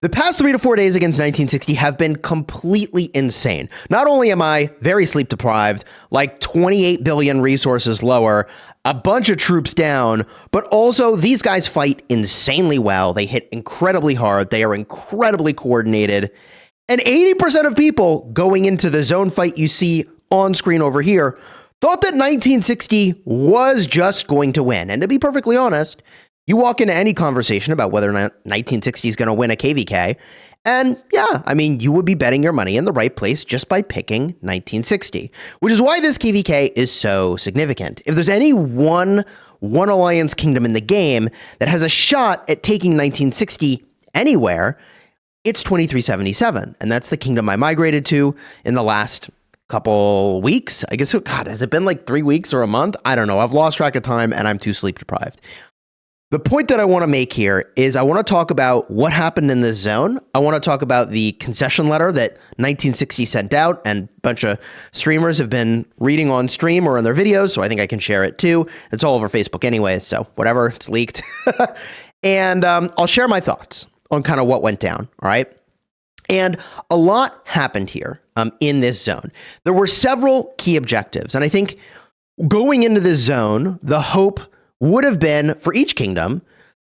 The past 3 to 4 days against 1960 have been completely insane. Not only am I very sleep deprived, like 28 billion resources lower, a bunch of troops down, but also these guys fight insanely well. They hit incredibly hard. They are incredibly coordinated. And 80% of people going into the zone fight you see on screen over here thought that 1960 was just going to win. And to be perfectly honest, you walk into any conversation about whether or not 1960 is going to win a KVK, and yeah, I mean, you would be betting your money in the right place just by picking 1960, which is why this KVK is so significant. If there's any one alliance kingdom in the game that has a shot at taking 1960 anywhere, it's 2377, and that's the kingdom I migrated to in the last couple weeks. I guess, God, has it been like 3 weeks or a month? I don't know. I've lost track of time, and I'm too sleep deprived. The point that I want to make here is I want to talk about what happened in this zone. I want to talk about the concession letter that 1960 sent out, and a bunch of streamers have been reading on stream or in their videos, so I think I can share it too. It's all over Facebook anyways, so whatever, it's leaked. And I'll share my thoughts on kind of what went down, all right? And a lot happened here in this zone. There were several key objectives, and I think going into this zone, the hope would have been for each kingdom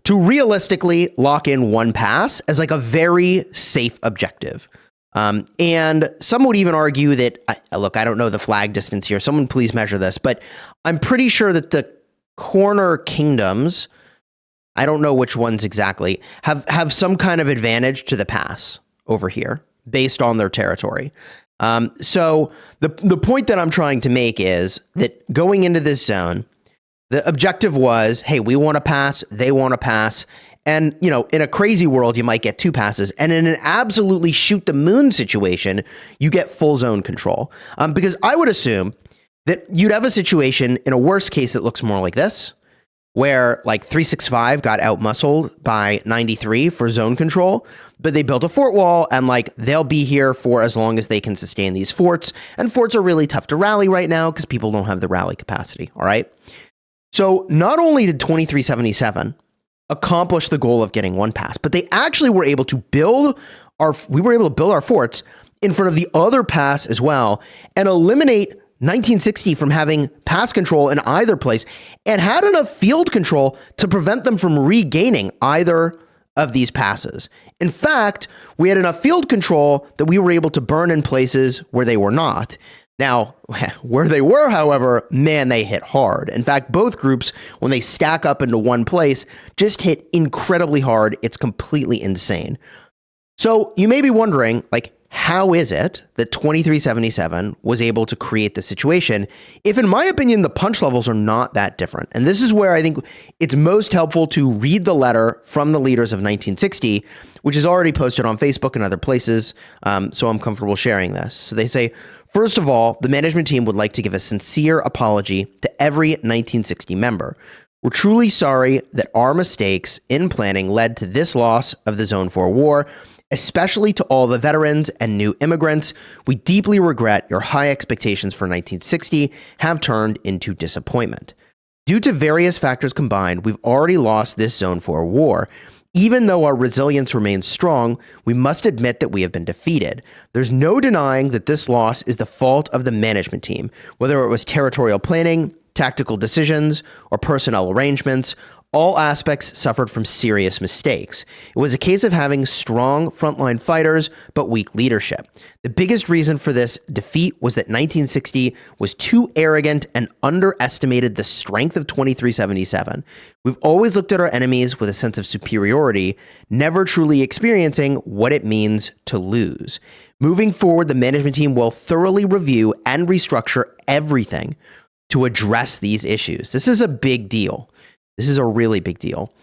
to realistically lock in one pass as like a very safe objective. And some would even argue that, look, I don't know the flag distance here. Someone please measure this, but I'm pretty sure that the corner kingdoms, I don't know which ones exactly, have some kind of advantage to the pass over here based on their territory. So the point that I'm trying to make is that going into this zone, the objective was, hey, we want to pass, they want to pass. And, you know, in a crazy world, you might get 2 passes. And in an absolutely shoot the moon situation, you get full zone control. Because I would assume that you'd have a situation in a worst case that looks more like this, where like 365 got outmuscled by 93 for zone control, but they built a fort wall and like they'll be here for as long as they can sustain these forts. And forts are really tough to rally right now because people don't have the rally capacity. All right. So not only did 2377 accomplish the goal of getting one pass, but they actually were able to build our forts in front of the other pass as well and eliminate 1960 from having pass control in either place and had enough field control to prevent them from regaining either of these passes. In fact, we had enough field control that we were able to burn in places where they were not. Now, where they were, however, man, they hit hard. In fact, both groups, when they stack up into one place, just hit incredibly hard. It's completely insane. So you may be wondering, like, how is it that 2377 was able to create the situation if, in my opinion, the punch levels are not that different? And this is where I think it's most helpful to read the letter from the leaders of 1960, which is already posted on Facebook and other places, so I'm comfortable sharing this. So they say, first of all, the management team would like to give a sincere apology to every 1960 member. We're truly sorry that our mistakes in planning led to this loss of the Zone 4 war, especially to all the veterans and new immigrants. We deeply regret your high expectations for 1960 have turned into disappointment. Due to various factors combined, we've already lost this Zone 4 war. Even though our resilience remains strong, we must admit that we have been defeated. There's no denying that this loss is the fault of the management team, whether it was territorial planning, tactical decisions, or personnel arrangements. All aspects suffered from serious mistakes. It was a case of having strong frontline fighters, but weak leadership. The biggest reason for this defeat was that 1960 was too arrogant and underestimated the strength of 2377. We've always looked at our enemies with a sense of superiority, never truly experiencing what it means to lose. Moving forward, the management team will thoroughly review and restructure everything to address these issues. This is a big deal. This is a really big deal.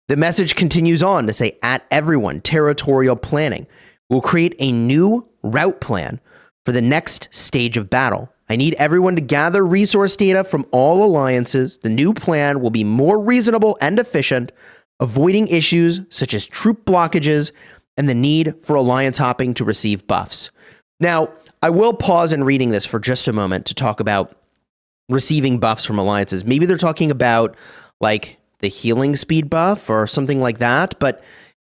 The message continues on to say, at everyone, territorial planning. We'll create a new route plan for the next stage of battle. I need everyone to gather resource data from all alliances. The new plan will be more reasonable and efficient, avoiding issues such as troop blockages and the need for alliance hopping to receive buffs. Now, I will pause in reading this for just a moment to talk about receiving buffs from alliances. Maybe they're talking about like the healing speed buff or something like that. But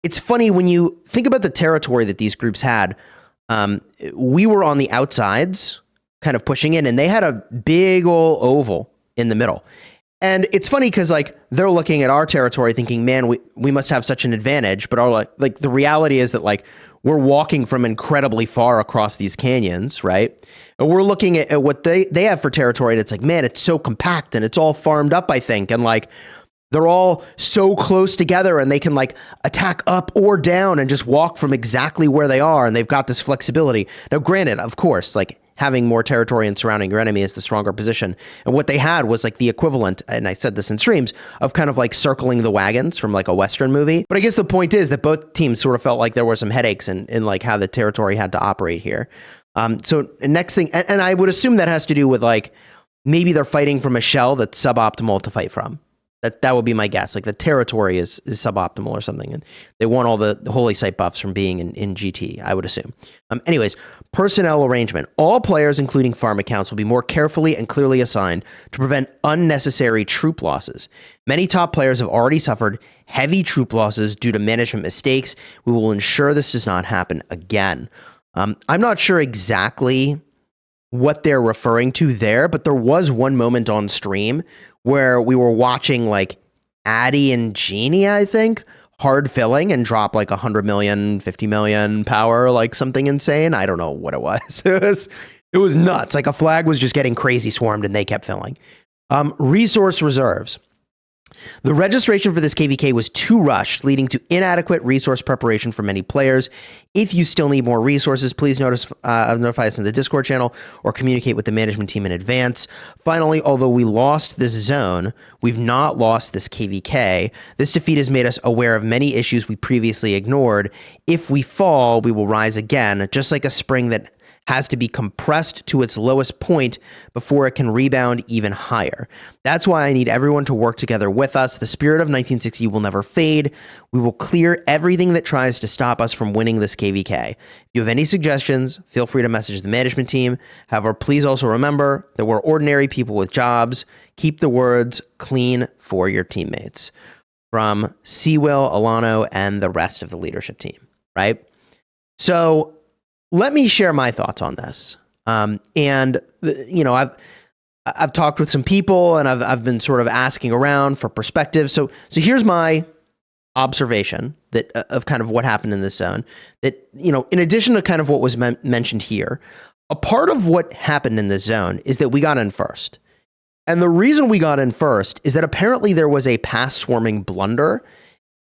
it's funny when you think about the territory that these groups had. We were on the outsides, kind of pushing in, and they had a big old oval in the middle. And it's funny because like they're looking at our territory thinking, man, we must have such an advantage. But our like the reality is that like we're walking from incredibly far across these canyons, right? And we're looking at what they have for territory, and it's like, man, it's so compact and it's all farmed up, I think. And like they're all so close together and they can like attack up or down and just walk from exactly where they are. And they've got this flexibility. Now, granted, of course, like having more territory and surrounding your enemy is the stronger position. And what they had was like the equivalent, and I said this in streams, of kind of like circling the wagons from like a Western movie. But I guess the point is that both teams sort of felt like there were some headaches in like how the territory had to operate here. So next thing, and I would assume that has to do with like, maybe they're fighting from a shell that's suboptimal to fight from. That would be my guess. Like the territory is suboptimal or something. And they want all the holy site buffs from being in GT, I would assume. Anyways, personnel arrangement. All players, including farm accounts, will be more carefully and clearly assigned to prevent unnecessary troop losses. Many top players have already suffered heavy troop losses due to management mistakes. We will ensure this does not happen again. I'm not sure exactly what they're referring to there, but there was one moment on stream where we were watching like Addy and Genie, I think, hard filling and drop like 100 million, 50 million power, like something insane. I don't know what it was. It was nuts. Like a flag was just getting crazy swarmed and they kept filling. Resource reserves. The registration for this KVK was too rushed, leading to inadequate resource preparation for many players. If you still need more resources, please notify us in the Discord channel or communicate with the management team in advance. Finally, although we lost this zone, we've not lost this KVK. This defeat has made us aware of many issues we previously ignored. If we fall, we will rise again, just like a spring that has to be compressed to its lowest point before it can rebound even higher. That's why I need everyone to work together with us. The spirit of 1960 will never fade. We will clear everything that tries to stop us from winning this KVK. If you have any suggestions, feel free to message the management team. However, please also remember that we're ordinary people with jobs. Keep the words clean for your teammates. From Chisgule, Alano, and the rest of the leadership team, right? So let me share my thoughts on this. And you know, I've talked with some people and I've been sort of asking around for perspective. So here's my observation that of kind of what happened in this zone. That, you know, in addition to kind of what was mentioned here, a part of what happened in this zone is that we got in first. And the reason we got in first is that apparently there was a pass swarming blunder.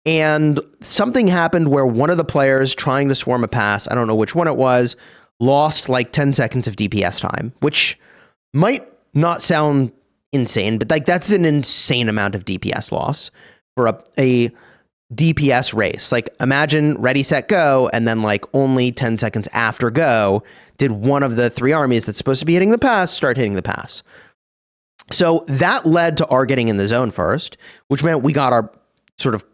And something happened where one of the players trying to swarm a pass, I don't know which one it was, lost like 10 seconds of DPS time, which might not sound insane, but like that's an insane amount of DPS loss for a DPS race. Like imagine ready, set, go, and then like only 10 seconds after go did one of the three armies that's supposed to be hitting the pass start hitting the pass. So that led to our getting in the zone first, which meant we got our sort of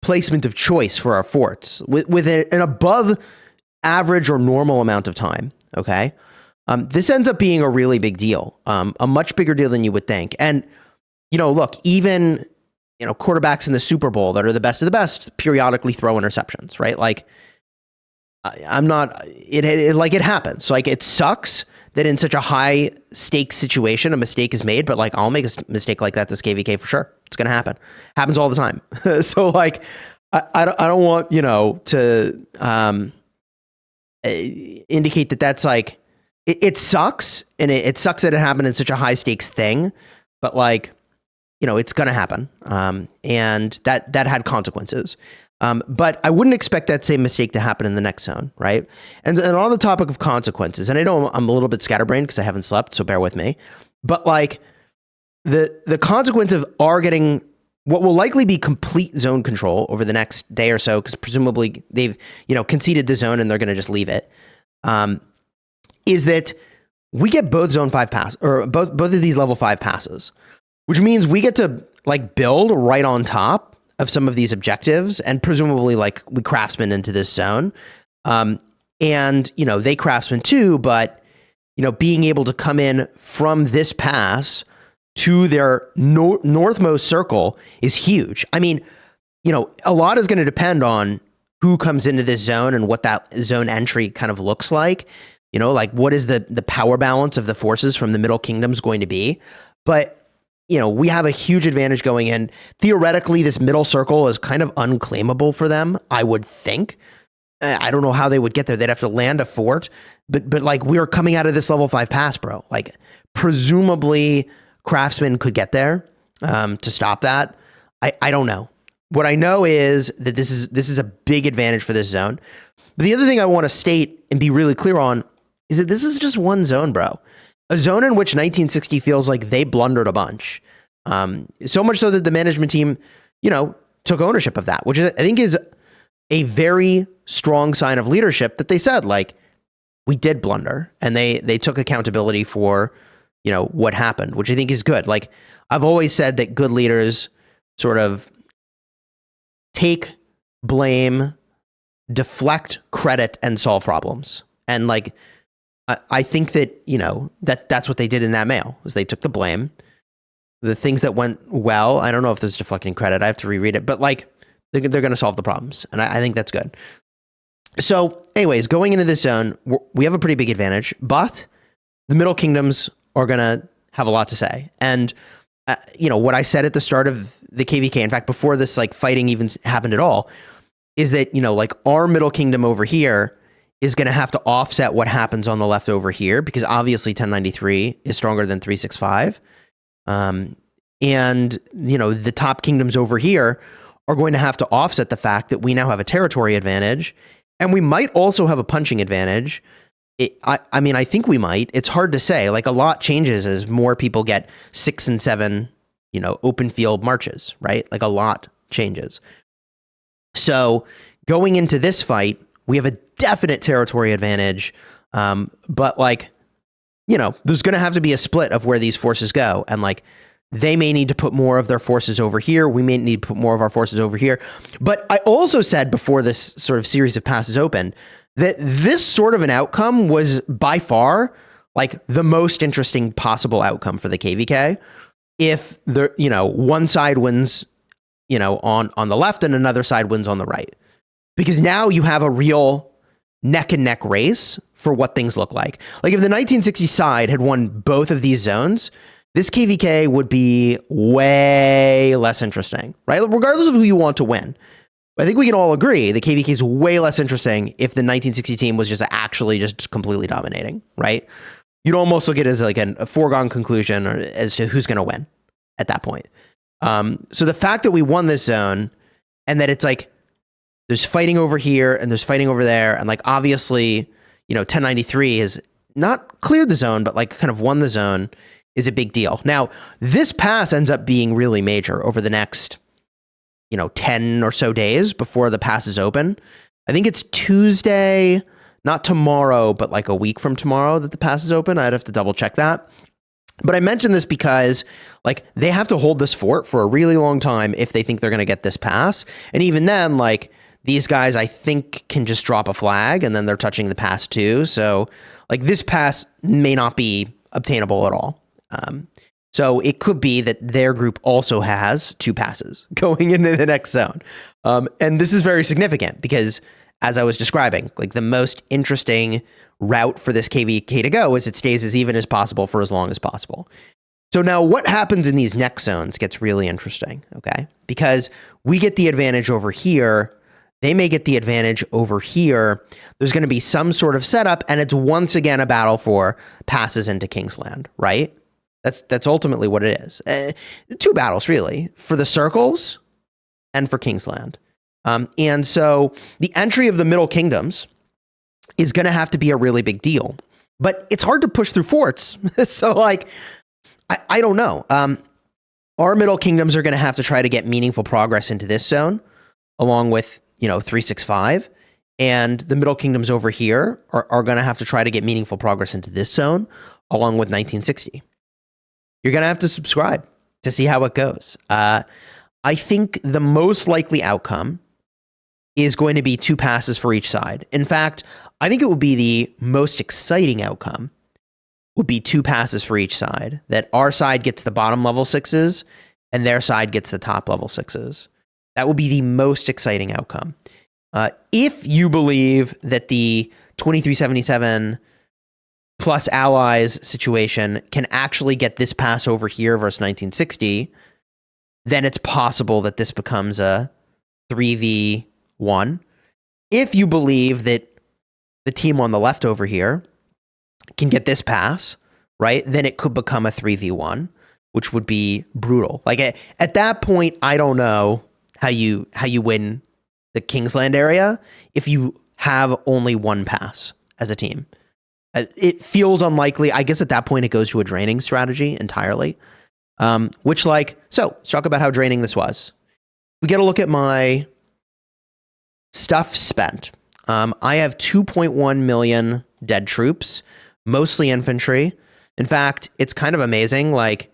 placement of choice for our forts with an above average or normal amount of time. Okay. This ends up being a really big deal, a much bigger deal than you would think. And, you know, look, even, you know, quarterbacks in the Super Bowl that are the best of the best periodically throw interceptions, right? Like I'm not, it happens. So like it sucks that in such a high stakes situation, a mistake is made, but like I'll make a mistake like that this KVK for sure. It's going to happen. Happens all the time. So like, I don't want, you know, to indicate that that's like, it sucks. And it sucks that it happened in such a high stakes thing, but like, you know, it's going to happen. And that had consequences. But I wouldn't expect that same mistake to happen in the next zone, right? And on the topic of consequences, and I know I'm a little bit scatterbrained because I haven't slept, so bear with me. But like the consequence of our getting what will likely be complete zone control over the next day or so, because presumably they've, you know, conceded the zone and they're going to just leave it, is that we get both zone 5 pass or both of these level 5 passes, which means we get to like build right on top of some of these objectives and presumably like we craftsman into this zone. And, you know, they craftsman too, but, you know, being able to come in from this pass to their northmost circle is huge. I mean, a lot is going to depend on who comes into this zone and what that zone entry kind of looks like. Like what is the power balance of the forces from the Middle Kingdoms going to be? But we have a huge advantage going in. Theoretically, this middle circle is kind of unclaimable for them, I would think. I don't know how they would get there. They'd have to land a fort. But like, we are coming out of this level 5 pass, bro. Like, presumably, craftsmen could get there to stop that. I don't know. What I know is that this is a big advantage for this zone. But the other thing I want to state and be really clear on is that this is just one zone, bro. A zone in which 1960 feels like they blundered a bunch. So much so that the management team, took ownership of that, which I think is a very strong sign of leadership, that they said, like, we did blunder, and they took accountability for, what happened, which I think is good. Like, I've always said that good leaders sort of take blame, deflect credit, and solve problems. And like, I think that, that's what they did in that mail, is they took the blame. The things that went well, I don't know if there's deflecting credit. I have to reread it, but like, they're going to solve the problems. And I think that's good. So anyways, going into this zone, we have a pretty big advantage, but the Middle Kingdoms are going to have a lot to say. And, what I said at the start of the KVK, in fact, before this like fighting even happened at all, is that, like our Middle Kingdom over here is going to have to offset what happens on the left over here, because obviously 1093 is stronger than 365. And, the top kingdoms over here are going to have to offset the fact that we now have a territory advantage, and we might also have a punching advantage. I think we might. It's hard to say. Like, a lot changes as more people get 6 and 7, open field marches, right? Like, a lot changes. So going into this fight, we have a definite territory advantage. But like, there's going to have to be a split of where these forces go. And like, they may need to put more of their forces over here. We may need to put more of our forces over here. But I also said before this sort of series of passes opened that this sort of an outcome was by far like the most interesting possible outcome for the KVK. If the, one side wins, on the left and another side wins on the right. Because now you have a real neck and neck race for what things look like. Like, if the 1960 side had won both of these zones, this KVK would be way less interesting, right? Regardless of who you want to win. I think we can all agree the KVK is way less interesting if the 1960 team was just actually just completely dominating, right? You'd almost look at it as like a foregone conclusion as to who's going to win at that point. So the fact that we won this zone, and that it's like, there's fighting over here and there's fighting over there. And like, obviously, 1093 has not cleared the zone, but like kind of won the zone, is a big deal. Now, this pass ends up being really major over the next, 10 or so days before the pass is open. I think it's Tuesday, not tomorrow, but like a week from tomorrow that the pass is open. I'd have to double check that. But I mention this because like, they have to hold this fort for a really long time if they think they're going to get this pass. And even then, like, these guys, I think, can just drop a flag and then they're touching the pass too. So like, this pass may not be obtainable at all. So it could be that their group also has 2 passes going into the next zone. And this is very significant because, as I was describing, like, the most interesting route for this KVK to go is it stays as even as possible for as long as possible. So now what happens in these next zones gets really interesting, okay? Because we get the advantage over here. They may get the advantage over here. There's going to be some sort of setup, and it's once again a battle for passes into Kingsland, right? That's ultimately what it is. 2 battles, really, for the circles and for Kingsland. And so the entry of the Middle Kingdoms is going to have to be a really big deal. But it's hard to push through forts. So, like, I don't know. Our Middle Kingdoms are going to have to try to get meaningful progress into this zone, along with, 365. And the Middle Kingdoms over here are going to have to try to get meaningful progress into this zone, along with 1960. You're going to have to subscribe to see how it goes. I think the most likely outcome is going to be 2 passes for each side. In fact, I think it would be the most exciting outcome would be 2 passes for each side, that our side gets the bottom level 6s and their side gets the top level 6s. That would be the most exciting outcome. If you believe that the 2377 plus allies situation can actually get this pass over here versus 1960, then it's possible that this becomes a 3v1. If you believe that the team on the left over here can get this pass, right, then it could become a 3v1, which would be brutal. Like at that point, I don't know how you win the Kingsland area if you have only one pass as a team. It feels unlikely. I guess at that point it goes to a draining strategy entirely. So let's talk about how draining this was. We get a look at my stuff spent. I have 2.1 million dead troops, mostly infantry. In fact, it's kind of amazing. Like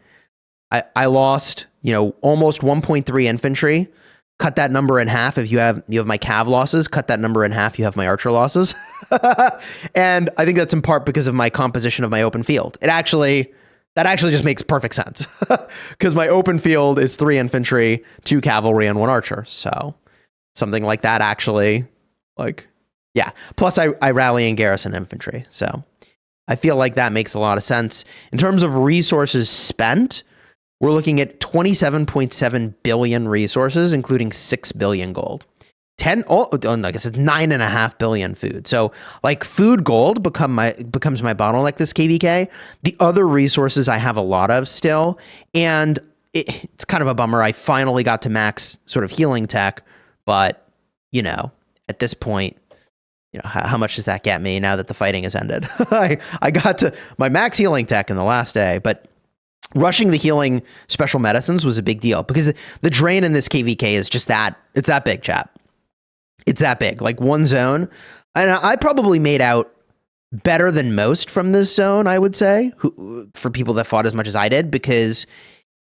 I lost, almost 1.3 infantry. Cut that number in half. If you have my cav losses, cut that number in half. You have my archer losses. And I think that's in part because of my composition of my open field. That actually just makes perfect sense because my open field is 3 infantry, 2 cavalry, and 1 archer. So something like that actually, yeah. Plus I rally and garrison infantry. So I feel like that makes a lot of sense. In terms of resources spent, we're looking at 27.7 billion resources, including 6 billion gold. I guess it's 9.5 billion food. So food gold becomes my bottleneck this KVK. The other resources I have a lot of still, and it's kind of a bummer. I finally got to max sort of healing tech, but at this point, how much does that get me now that the fighting has ended? I got to my max healing tech in the last day, but rushing the healing special medicines was a big deal because the drain in this KVK is just it's that big, chat. It's that big, like one zone. And I probably made out better than most from this zone, I would say, for people that fought as much as I did, because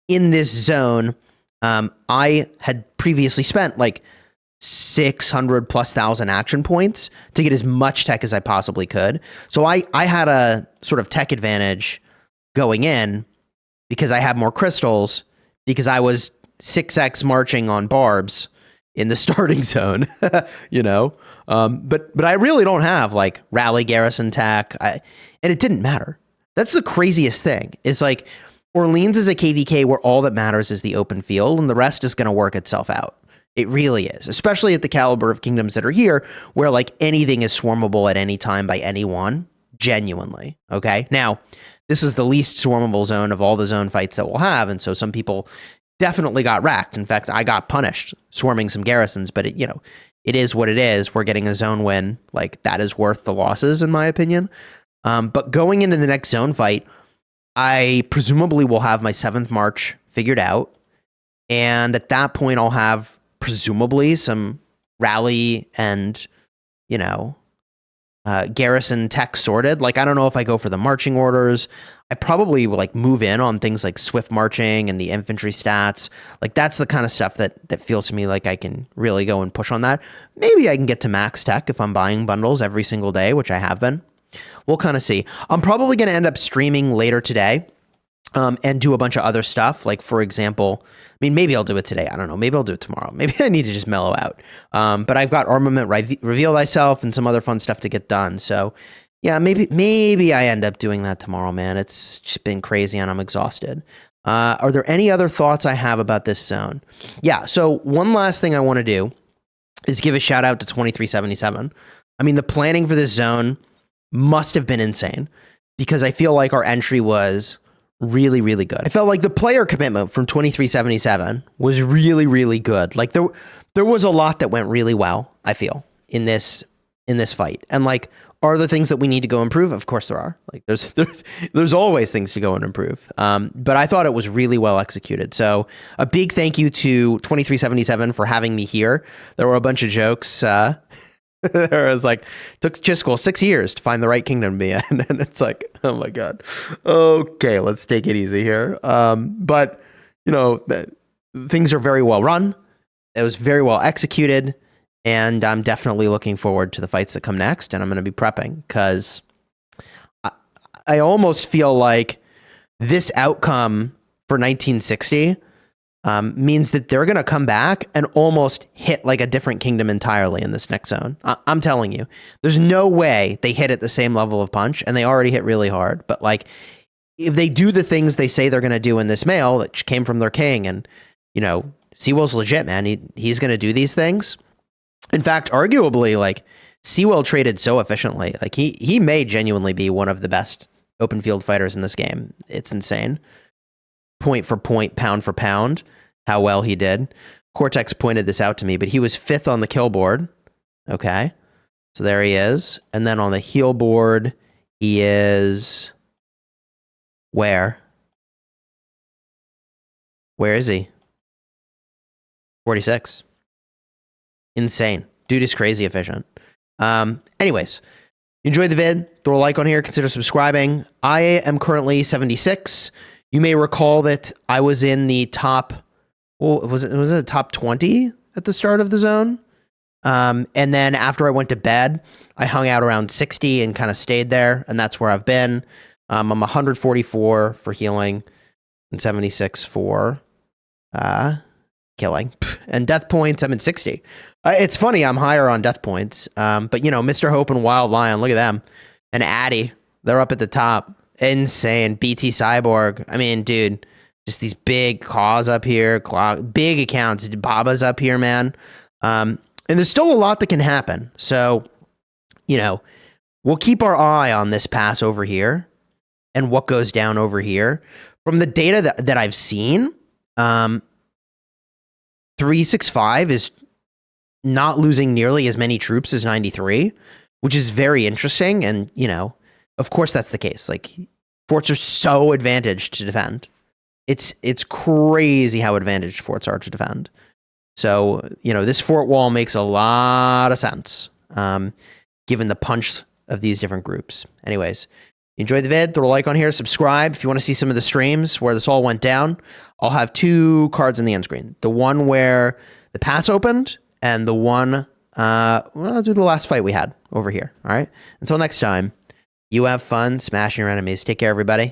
in this zone, I had previously spent 600 plus thousand action points to get as much tech as I possibly could. So I had a sort of tech advantage going in because I had more crystals, because I was 6x marching on barbs in the starting zone, but I really don't have rally garrison tech, and it didn't matter. That's the craziest thing. Is Orleans is a KVK where all that matters is the open field, and the rest is going to work itself out. It really is, especially at the caliber of kingdoms that are here, where anything is swarmable at any time by anyone. Genuinely, okay. Now, this is the least swarmable zone of all the zone fights that we'll have, and so some people definitely got wrecked. In fact, I got punished swarming some garrisons, but it is what it is. We're getting a zone win. That is worth the losses, in my opinion. But going into the next zone fight, I presumably will have my 7th March figured out. And at that point, I'll have presumably some rally and, garrison tech sorted. I don't know if I go for the marching orders. I probably will move in on things like swift marching and the infantry stats. That's the kind of stuff that feels to me like I can really go and push on that. Maybe I can get to max tech if I'm buying bundles every single day, which I have been. We'll kind of see. I'm probably going to end up streaming later today and do a bunch of other stuff. For example, maybe I'll do it today. I don't know. Maybe I'll do it tomorrow. Maybe I need to just mellow out. But I've got armament reveal thyself and some other fun stuff to get done. So yeah, maybe I end up doing that tomorrow, man. It's just been crazy and I'm exhausted. Are there any other thoughts I have about this zone? Yeah. So one last thing I want to do is give a shout out to 2377. The planning for this zone must have been insane because I feel like our entry was really, really good. I felt like the player commitment from 2377 was really, really good. There was a lot that went really well, I feel, in this fight. And are there things that we need to go improve? Of course there are. There's always things to go and improve. But I thought it was really well executed. So a big thank you to 2377 for having me here. There were a bunch of jokes. There was took Chisgule 6 years to find the right kingdom to be in. And it's oh my God. Okay, let's take it easy here. But things are very well run. It was very well executed. And I'm definitely looking forward to the fights that come next. And I'm going to be prepping because I almost feel like this outcome for 1960 means that they're going to come back and almost hit like a different kingdom entirely in this next zone. I'm telling you, there's no way they hit at the same level of punch, and they already hit really hard. But like, if they do the things they say they're going to do in this mail that came from their king, and Seawell's legit, man. He's going to do these things. In fact, arguably, like, Seawell traded so efficiently. Like, he may genuinely be one of the best open field fighters in this game. It's insane. Point for point, pound for pound, how well he did. Cortex pointed this out to me, but he was 5th on the kill board. Okay. So there he is. And then on the heal board, he is... Where? Where is he? 46. Insane. Dude is crazy efficient. Anyways, you enjoyed the vid, throw a like on here, consider subscribing. I am currently 76. You may recall that I was in the top, was it top 20 at the start of the zone? And then after I went to bed, I hung out around 60 and kind of stayed there, and that's where I've been. I'm 144 for healing and 76 for killing. And death points, I'm at 60. It's funny, I'm higher on death points. But, Mr. Hope and Wild Lion, look at them. And Addy, they're up at the top. Insane. BT Cyborg. I mean, dude, just these big claws up here. Big accounts. Baba's up here, man. And there's still a lot that can happen. So, we'll keep our eye on this pass over here and what goes down over here. From the data that I've seen, 365 is not losing nearly as many troops as 93, which is very interesting. And, of course that's the case. Like, forts are so advantaged to defend. It's crazy how advantaged forts are to defend. So, this fort wall makes a lot of sense, given the punch of these different groups. Anyways, enjoy the vid, throw a like on here, subscribe. If you want to see some of the streams where this all went down, I'll have 2 cards in the end screen. The one where the pass opened, and the one, I'll do the last fight we had over here. All right. Until next time, you have fun smashing your enemies. Take care, everybody.